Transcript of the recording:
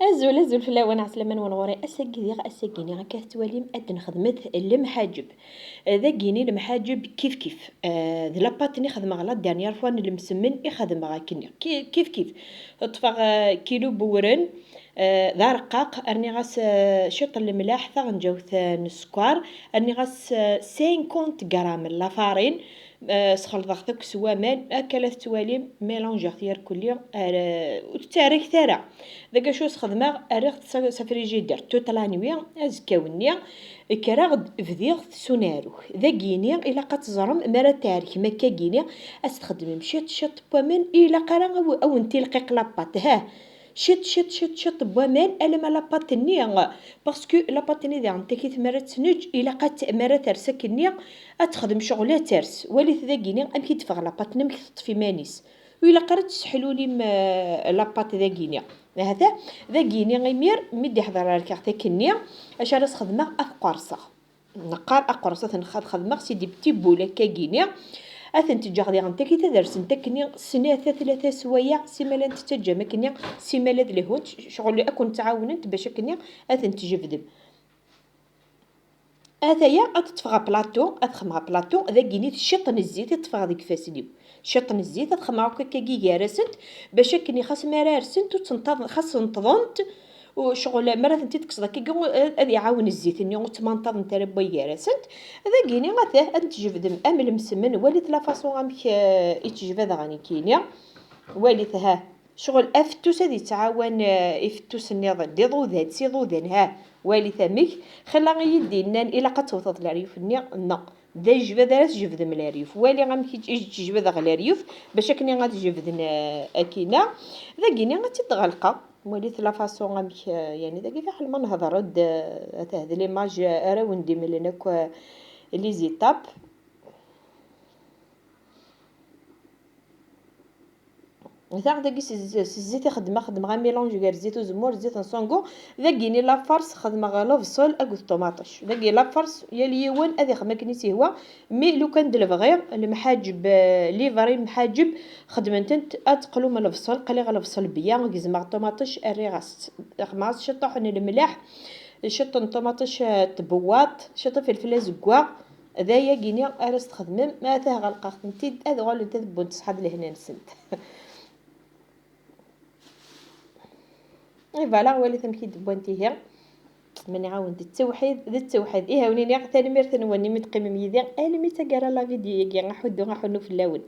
أزول فلاوان عسلامة ونغوري أساكيني غا كتواليم أد نخدمت المحاجب. ذاكيني المحاجب كيف ذ لاباطني خدمة غلا دانيير فوا المسمن يخدم غا كني كيف طفى كيلو بورن. ذا رقاق أرني غاس شط الملاح ثا غنجاوث السكر أرني غاس 50 غرام لافارين. سخلط ضغطك سوا مان أكلت تواليم ميلونج اختيار كلي وتتارك ثرى ذاك شو خدمه اريغ سفريجيدير توطلانويا ازكاونيا كراغد فديغ سونارو ذاكينيا الا قتزرم مرا تاريخ ما كاكينيا استخدم شط بومن الا قرا او انتي لقيق لاباط ها شط بومن الا ما لاباط نيا باسكو لاباط ني ذا انت كي تمرا تسنج الا قات مرا ترسك نيا اتخدم شغله ترس وليت ذاكينيا ام كي تفغ لاباط نم في مانيس وإلا قرات تسحلولي لاباط ذاكينيا هذا ذاكيني غيمير مدي حضر لك حتى كنيا اش راس خدمه اقرصه نقار اقرصه تنخد خدمه سيدي بتي بولا كاكينيا اثن تجاغدي انت كي تدرس انت كنيا سنه ثلاثه سوايع سيمالا انت تجا كنيا سيمالا لهوت شغل اكون تعاونت باش كنيا اثن تجفدم هذايا أتطفغ بلاطو أتخمغ بلاطو ذاكيني شطن الزيت تطفغ ديك فاسديو شطن الزيت أتخمغ كي راسنت باش كني خاص مرا رسنت وتنتظر خاص نتظنت وشغل مرات انت تكسر كي هذا يعاون الزيت اني تمنطض نتا ربي راسنت ذاكيني غاثاه انت جبدم امل مسمن وليت لا فاصون غامك يتجبد غاني كينيا والثها شغل افتوس هذه تعاون افتوس النيض ديضو ذات سيضو ذنها والي ثمك خلا يدينا الا قد توصل العريف نا ذا جبد راس جبد من العريف والي غامك جبد غ العريف باش كني غادي جبد اكينا ذا كيني غادي تغلقه وليت لا فاصون غامك يعني ذا كيف حل ما نهضر هذا ليماج راه وندي من لنا لي زيتاب مثلا داكي الزيت خدمه غا ميلونج كاع الزيت وزمور زيت نصونغو ذاكيني لافارس خدمه غا لوفصول اكو الطوماطش ذاكي لافارس يا اليوان هذه خدمه كنيتي هو مي لو كان دلفغير المحاجب ليفري محاجب خدمتنت اتقلو من الفصل قلي غا الفصل بيا كيزما الطوماطش الريغاس خماس شطحني الملاح شط الطوماطش تبواط شط فلفله زكوا هذايا كينيا ارست خدمم ما تاه غلقه انت هذا غول انت تبون تصحاب لهنا نسنت اي فوالا وليت مكي دبوانتي من عاود التوحيد ذا التوحيد هاوني ثاني مرة ثاني وني متقيم ميدي انا ميتا كارا لا فيديو كي غنحدو في اللون